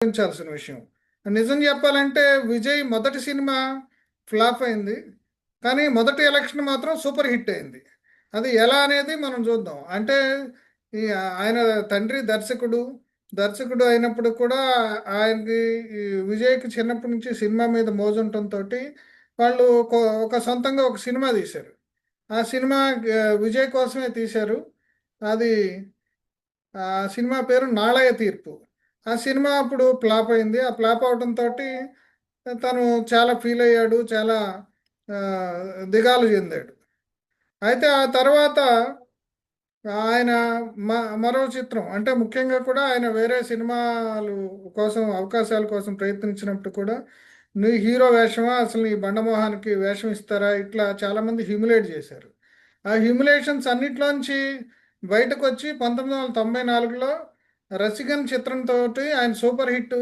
గమనించాల్సిన విషయం. నిజం చెప్పాలంటే విజయ్ మొదటి సినిమా ఫ్లాప్ అయింది. కానీ మొదటి ఎలక్షన్ మాత్రం సూపర్ హిట్ అయింది. అది ఎలా అనేది మనం చూద్దాం. అంటే ఈ ఆయన తండ్రి దర్శకుడు. దర్శకుడు అయినప్పుడు కూడా ఆయనకి ఈ విజయ్‌కి చిన్నప్పటి నుంచి సినిమా మీద మోజుంటంతోటి వాళ్ళు ఒక సొంతంగా ఒక సినిమా తీశారు. ఆ సినిమా విజయ్ కోసమే తీశారు. అది ఆ సినిమా పేరు 'నాళయ తీర్పు'. ఆ సినిమా అప్పుడు ఫ్లాప్ అయింది. ఆ ఫ్లాప్ అవ్వడంతోటి తను చాలా ఫీల్ అయ్యాడు. చాలా దిగాలు చెందాడు. అయితే ఆ తర్వాత ఆయన మరో చిత్రం అంటే ముఖ్యంగా కూడా ఆయన వేరే సినిమాలు కోసం అవకాశాల కోసం ప్రయత్నించినప్పుడు కూడా నీ హీరో వేషమా? అసలు నీ బండమోహన్‌కి వేషం ఇస్తారా? ఇట్లా చాలామంది హ్యూమిలేట్ చేశారు. ఆ హ్యూమిలేషన్స్ అన్నిట్లోంచి బయటకొచ్చి 1994లో 'రసికన్' చిత్రంతోటి ఆయన సూపర్ హిట్